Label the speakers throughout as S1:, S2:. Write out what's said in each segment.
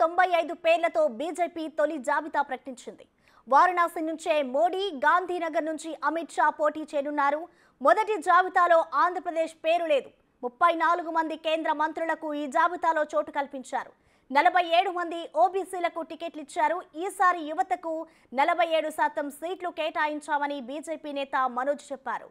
S1: 95 పేర్లతో బీజేపీ తొలి జాబితా ప్రకటించింది. వారణాసి నుంచే మోడీ, గాంధీనగర్ నుంచి అమిత్ షా పోటీ చేయనున్నారు. మొదటి జాబితాలో ఆంధ్రప్రదేశ్ పేరు లేదు. 34 మంది కేంద్ర మంత్రులకు ఈ జాబితాలో చోటు కల్పించారు. 47 మంది ఓబీసీలకు టికెట్లు ఇచ్చారు. ఈసారి యువతకు 47% సీట్లు కేటాయించామని బీజేపీ నేత మనోజ్ చెప్పారు.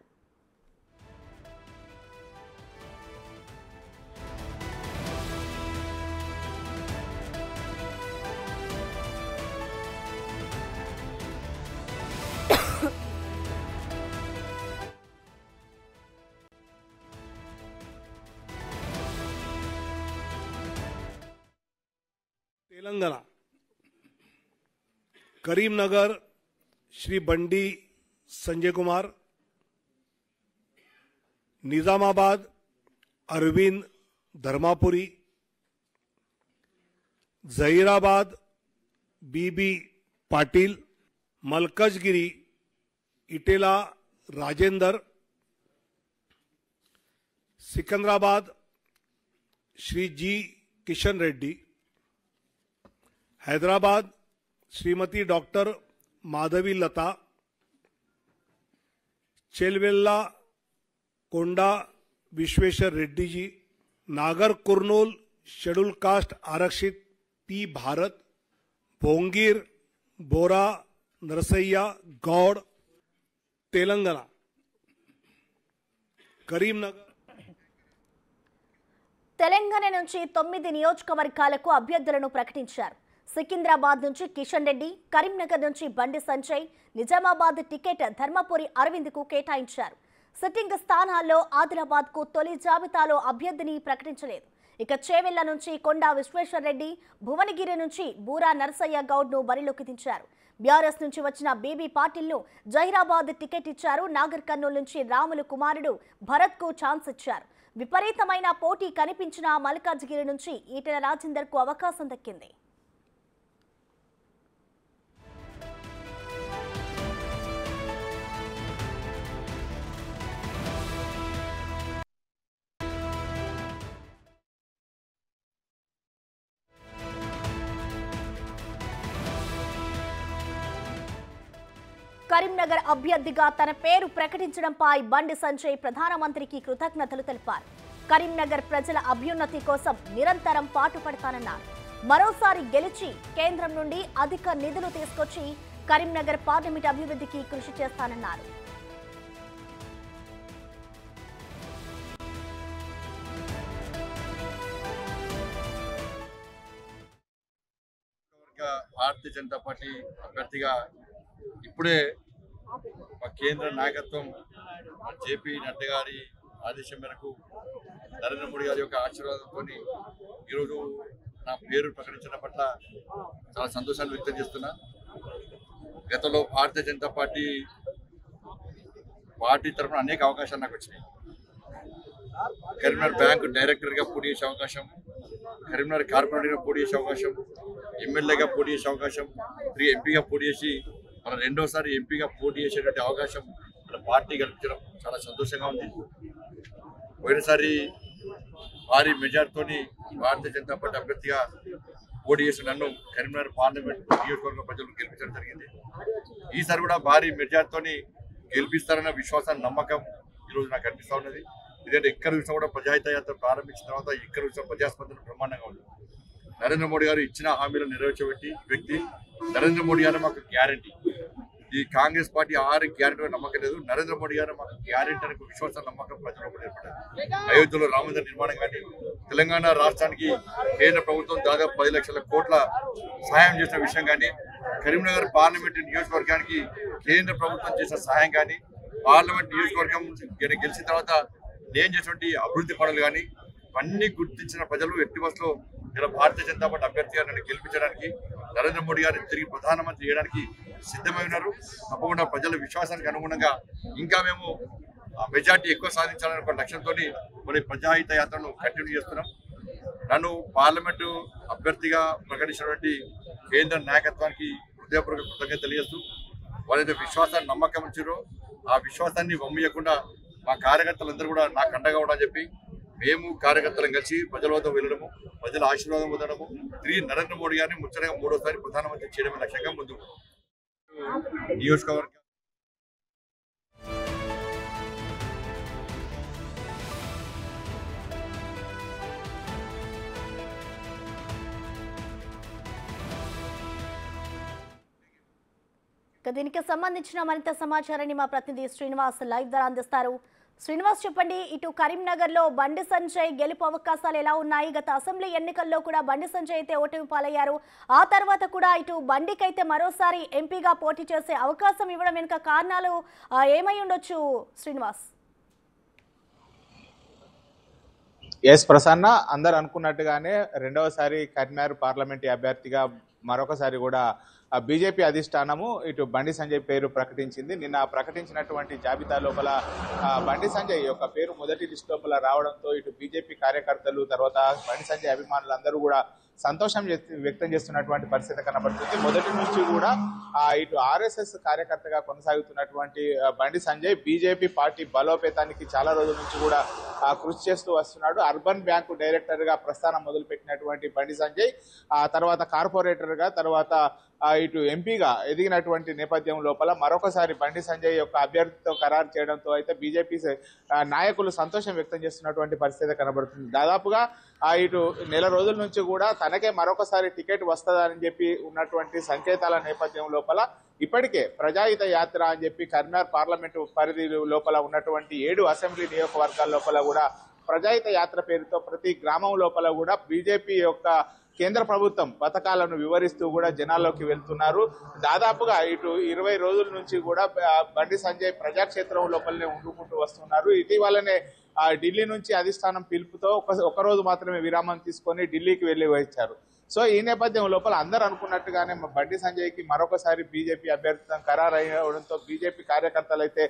S2: तेलंगाना करीमनगर श्री बंडी संजय कुमार, निजामाबाद अरविंद धर्मापुरी, जहीराबाद बीबी पाटिल, मलकजगिरी इटेला राजेंदर, सिकंदराबाद श्री जी किशन रेड्डी, हैदराबाद श्रीमती डॉक्टर माधवी लता, चेलवेल्ला कोंडा विश्वेश्वर रेड्डी जी, नागर कुर्नूल शेड्यूल कास्ट आरक्षित पी भारत, भोंगीर बोरा नरसैया गौड़, तेलंगाना करीमनगर
S1: తెలంగాణ నుంచి 9 నియోజకవర్గాలకు అభ్యర్థులను ప్రకటించారు. సికింద్రాబాద్ నుంచి కిషన్ రెడ్డి, కరీంనగర్ నుంచి బండి సంజయ్, నిజామాబాద్ టికెట్ ధర్మపురి అరవింద్కు కేటాయించారు. సిట్టింగ్ స్థానాల్లో ఆదిలాబాద్కు తొలి జాబితాలో అభ్యర్థిని ప్రకటించలేదు. ఇక చేవెళ్ల నుంచి కొండా విశ్వేశ్వర్ రెడ్డి, భువనగిరి నుంచి బూరా నరసయ్య గౌడ్ను బరిలోకి దించారు. బీఆర్ఎస్ నుంచి వచ్చిన బీబీ పాటిల్ను జహీరాబాద్ టికెట్ ఇచ్చారు. నాగర్ కర్నూలు నుంచి రాములు కుమారుడు భరత్కు ఛాన్స్ ఇచ్చారు. విపరీతమైన పోటీ కనిపించిన మల్కాజ్గిరి నుంచి ఈటెల రాజేందర్కు అవకాశం దక్కింది. కరీంనగర్ అభ్యర్థిగా తన పేరు ప్రకటించడంపై బండి సంజయ్ ప్రధానమంత్రికి కృతజ్ఞతలు తెలిపారు. కరీంనగర్ ప్రజల అభ్యున్నతి కోసం నిరంతరం పాటుపడతానన్నారు. మరోసారి గెలిచి కేంద్రం నుండి అధిక నిధులు తీసుకొచ్చి కరీంనగర్ పార్లమెంట్ అభివృద్ధికి కృషి చేస్తానన్నారు.
S3: భారతీయ జనతా పార్టీ అభ్యర్థిగా ఇప్పుడే కేంద్ర నాయకత్వం జేపీ నడ్డా గారి ఆదేశం మేరకు నరేంద్ర మోడీ గారి యొక్క ఆశీర్వాదంతో ఈరోజు నా పేరు ప్రకటించడం పట్ల చాలా సంతోషాన్ని వ్యక్తం చేస్తున్నా. గతంలో భారతీయ జనతా పార్టీ తరఫున అనేక అవకాశాలు నాకు వచ్చినాయి. కరీంనగర్ బ్యాంకు డైరెక్టర్గా పోటీ చేసే అవకాశం, కరీంనగర్ కార్పొరేటర్గా పోటీ చేసే అవకాశం, ఎమ్మెల్యేగా పోటీ చేసే అవకాశం, 3 ఎంపీగా పోటీ చేసి మన రెండోసారి ఎంపీగా పోటీ చేసేటువంటి అవకాశం మన పార్టీ కల్పించడం చాలా సంతోషంగా ఉంది. పోయినసారి భారీ మెజార్టీతోని భారతీయ జనతా పార్టీ అభ్యర్థిగా పోటీ చేసి నన్ను కరీంనగర్ పార్లమెంట్ నియోజకవర్గ ప్రజలు గెలిపించడం జరిగింది. ఈసారి కూడా భారీ మెజార్టీతోని గెలిపిస్తారన్న విశ్వాసాన్ని, నమ్మకం ఈరోజు నాకు అనిపిస్తూ ఉన్నది. ఎందుకంటే ఎక్కడ చూసినా కూడా ప్రజాహిత యాత్ర ప్రారంభించిన తర్వాత ఎక్కడ చూసినా ప్రజాస్పందన బ్రహ్మాండంగా ఉంది. నరేంద్ర మోడీ గారు ఇచ్చిన హామీలను నెరవేర్చబెట్టి వ్యక్తి నరేంద్ర మోడీ గారు మాకు గ్యారంటీ. ఈ కాంగ్రెస్ పార్టీ 6 గ్యారంటీ నమ్మకం లేదు. నరేంద్ర మోడీ గారు మాకు గ్యారంటీ అనే విశ్వాస నమ్మకం ప్రజల్లో కూడా ఏర్పడింది. అయోధ్యలో రామమందిర నిర్మాణం కానీ, తెలంగాణ రాష్ట్రానికి కేంద్ర ప్రభుత్వం దాదాపు 10 లక్షల కోట్ల సహాయం చేసిన విషయం కానీ, కరీంనగర్ పార్లమెంట్ నియోజకవర్గానికి కేంద్ర ప్రభుత్వం చేసిన సహాయం కానీ, పార్లమెంట్ నియోజకవర్గం గెలిచిన తర్వాత నేను చేసినటువంటి అభివృద్ధి పనులు కానీ అన్ని గుర్తించిన ప్రజలు ఎట్టి బస్సులో ఇలా భారతీయ జనతా పార్టీ అభ్యర్థిగా నన్ను గెలిపించడానికి, నరేంద్ర మోడీ గారిని తిరిగి ప్రధానమంత్రి చేయడానికి సిద్ధమై ఉన్నారు. తప్పకుండా ప్రజల విశ్వాసానికి అనుగుణంగా ఇంకా మేము మెజార్టీ ఎక్కువ సాధించాలనే ఒక లక్ష్యంతో మరి ప్రజాహిత యాత్రను కంటిన్యూ చేస్తున్నాం. నన్ను పార్లమెంటు అభ్యర్థిగా ప్రకటించినటువంటి కేంద్ర నాయకత్వానికి హృదయపూర్వక కృతజ్ఞత తెలియజేస్తూ వాళ్ళైతే విశ్వాసాన్ని నమ్మకం ఉంచారో ఆ విశ్వాసాన్ని వమ్మియకుండా మా కార్యకర్తలందరూ కూడా నాకు అండగా ఉండని చెప్పి మేము కార్యకర్తలం కలిసి ప్రజల వద్ద వెళ్ళడము, ప్రజల ఆశీర్వాదం పొందడము, తిరిగి నరేంద్ర మోడీ గారిని ముచ్చటగా 3వ సారి ప్రధానమంత్రి చేయడమే లక్ష్యంగా ముందుకు నియోజకవర్గం.
S1: దీనికి సంబంధించిన మరింత సమాచారాన్ని మా ప్రతినిధి శ్రీనివాస్ లైవ్ ద్వారా అందిస్తారు. శ్రీనివాస్, చెప్పండి, ఇటు కరీంనగర్లో బండి సంజయ్ గెలుపు అవకాశాలు ఎలా ఉన్నాయి? గత అసెంబ్లీ ఎన్నికల్లో కూడా బండి సంజయ్ అయితే ఓటమి పాలయ్యారు. ఆ తర్వాత కూడా ఇటు బండికైతే మరోసారి ఎంపీగా పోటీ చేసే అవకాశం ఇవ్వడం వెనుక కారణాలు ఏమై ఉండొచ్చు శ్రీనివాస్?
S4: ఎస్ ప్రసన్న, అందరు అనుకున్నట్టుగానే రెండవసారి కరీంనగర్ పార్లమెంట్ అభ్యర్థిగా మరొకసారి కూడా బీజేపీ అధిష్టానము ఇటు బండి సంజయ్ పేరు ప్రకటించింది. నిన్న ప్రకటించినటువంటి జాబితా లోపల బండి సంజయ్ యొక్క పేరు మొదటి లిస్ట్ లోపల రావడంతో ఇటు బీజేపీ కార్యకర్తలు, తర్వాత బండి సంజయ్ అభిమానులు అందరూ కూడా సంతోషం వ్యక్తం చేస్తున్నటువంటి పరిస్థితి కనబడుతుంది. మొదటి నుంచి కూడా ఇటు ఆర్ఎస్ఎస్ కార్యకర్తగా కొనసాగుతున్నటువంటి బండి సంజయ్ బీజేపీ పార్టీ బలోపేతానికి చాలా రోజుల నుంచి కూడా కృషి చేస్తూ వస్తున్నాడు. అర్బన్ బ్యాంకు డైరెక్టర్ గా ప్రస్థానం మొదలుపెట్టినటువంటి బండి సంజయ్ తర్వాత కార్పొరేటర్ గా, తర్వాత ఇటు ఎంపీగా ఎదిగినటువంటి నేపథ్యం లోపల మరొకసారి బండి సంజయ్ యొక్క అభ్యర్థితో ఖరారు చేయడంతో అయితే బీజేపీ నాయకులు సంతోషం వ్యక్తం చేస్తున్నటువంటి పరిస్థితి కనబడుతుంది. దాదాపుగా ఇటు నెల రోజుల నుంచి కూడా తనకే మరొకసారి టికెట్ వస్తుందని చెప్పి ఉన్నటువంటి సంకేతాల నేపథ్యం లోపల ఇప్పటికే ప్రజాహిత యాత్ర అని చెప్పి కరీంనగర్ పార్లమెంటు పరిధి లోపల ఉన్నటువంటి 7 అసెంబ్లీ నియోజకవర్గాల లోపల కూడా ప్రజాహిత యాత్ర పేరుతో ప్రతి గ్రామం లోపల కూడా బీజేపీ యొక్క కేంద్ర ప్రభుత్వం పథకాలను వివరిస్తూ కూడా జనాల్లోకి వెళ్తున్నారు. దాదాపుగా ఇటు 20 రోజుల నుంచి కూడా బండి సంజయ్ ప్రజాక్షేత్రం లోపలనే ఉండుకుంటూ వస్తున్నారు. ఇటీవలనే ఢిల్లీ నుంచి అధిష్టానం పిలుపుతో ఒక రోజు మాత్రమే విరామం తీసుకొని ఢిల్లీకి వెళ్లి వచ్చారు. సో ఈ నేపథ్యం లోపల అందరూ అనుకున్నట్టుగానే బండి సంజయ్ కి మరొకసారి బీజేపీ అభ్యర్థిత్వం ఖరారు అయ్యడంతో బీజేపీ కార్యకర్తలు అయితే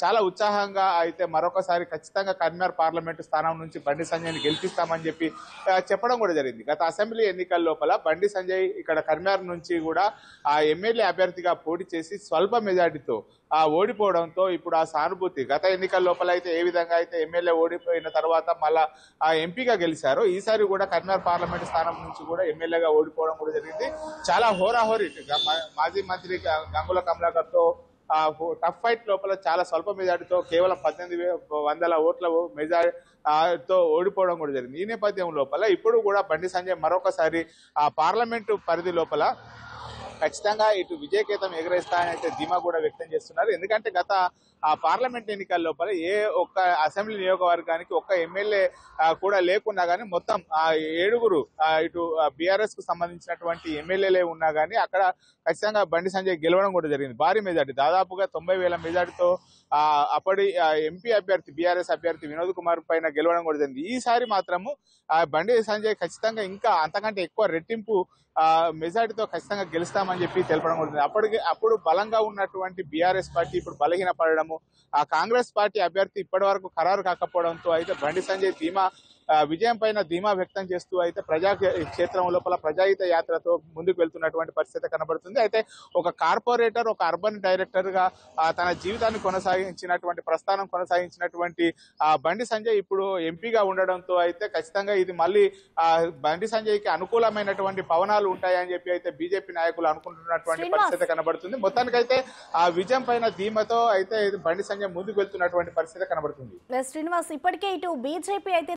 S4: చాలా ఉత్సాహంగా అయితే మరొకసారి ఖచ్చితంగా కరీంనగర్ పార్లమెంటు స్థానం నుంచి బండి సంజయ్ని గెలిపిస్తామని చెప్పి చెప్పడం కూడా జరిగింది. గత అసెంబ్లీ ఎన్నికల లోపల బండి సంజయ్ ఇక్కడ కరీంనగర్ నుంచి కూడా ఎమ్మెల్యే అభ్యర్థిగా పోటీ చేసి స్వల్ప మెజార్టీతో ఓడిపోవడంతో ఇప్పుడు ఆ సానుభూతి గత ఎన్నికల లోపల అయితే ఏ విధంగా అయితే ఎమ్మెల్యే ఓడిపోయిన తర్వాత మళ్ళా ఎంపీగా గెలిచారో ఈసారి కూడా కరీంనగర్ పార్లమెంట్ స్థానం నుంచి కూడా ఎమ్మెల్యేగా ఓడిపోవడం కూడా జరిగింది. చాలా హోరాహోరీ మాజీ మంత్రి గంగుల కమలాకర్ తో టఫ్ ఫైట్ లోపల చాలా స్వల్ప మెజార్టీతో కేవలం 1800 ఓట్ల మెజార్టీతో ఓడిపోవడం కూడా జరిగింది. ఈ నేపథ్యం లోపల ఇప్పుడు కూడా బండి సంజయ్ మరొకసారి పార్లమెంటు పరిధి లోపల ఖచ్చితంగా ఇటు విజయకేతం ఎగరేస్తాయని అయితే ధీమా కూడా వ్యక్తం చేస్తున్నారు. ఎందుకంటే గత పార్లమెంట్ ఎన్నికల లోపల ఏ ఒక్క అసెంబ్లీ నియోజకవర్గానికి ఒక్క ఎమ్మెల్యే కూడా లేకున్నా గానీ మొత్తం 7 ఇటు బీఆర్ఎస్ కు సంబంధించినటువంటి ఎమ్మెల్యేలే ఉన్నా గానీ అక్కడ ఖచ్చితంగా బండి సంజయ్ గెలవడం కూడా జరిగింది. భారీ మెజార్టీ దాదాపుగా 90,000 మెజార్టీతో అప్పటి ఎంపీ అభ్యర్థి బీఆర్ఎస్ అభ్యర్థి వినోద్ కుమార్ పైన గెలవడం కూడా జరిగింది. ఈసారి మాత్రము బండి సంజయ్ ఖచ్చితంగా ఇంకా అంతకంటే ఎక్కువ రెట్టింపు మెజార్టీతో ఖచ్చితంగా గెలుస్తామని చెప్పి తెలపడం జరుగుతుంది. అప్పుడు బలంగా ఉన్నటువంటి బీఆర్ఎస్ పార్టీ ఇప్పుడు బలహీన పడడము, ఆ కాంగ్రెస్ పార్టీ అభ్యర్థి ఇప్పటి వరకు ఖరారు కాకపోవడంతో అయితే బండి సంజయ్ విజయం పైన ధీమా వ్యక్తం చేస్తూ అయితే ప్రజా క్షేత్రం లోపల ప్రజాహిత యాత్రతో ముందుకు వెళ్తున్నటువంటి పరిస్థితి కనబడుతుంది. అయితే ఒక కార్పొరేటర్, ఒక అర్బన్ డైరెక్టర్ గా తన జీవితాన్ని ప్రస్థానం కొనసాగించినటువంటి బండి సంజయ్ ఇప్పుడు ఎంపీగా ఉండడంతో అయితే ఖచ్చితంగా ఇది మళ్ళీ బండి సంజయ్ కి అనుకూలమైనటువంటి పవనాలు ఉంటాయని చెప్పి అయితే బీజేపీ నాయకులు అనుకుంటున్నటువంటి పరిస్థితి కనబడుతుంది. మొత్తానికైతే ఆ విజయం పైన ధీమతో అయితే బండి సంజయ్ ముందుకు వెళ్తున్నటువంటి పరిస్థితి కనబడుతుంది.
S1: శ్రీనివాస్, ఇప్పటికే ఇటు బీజేపీ అయితే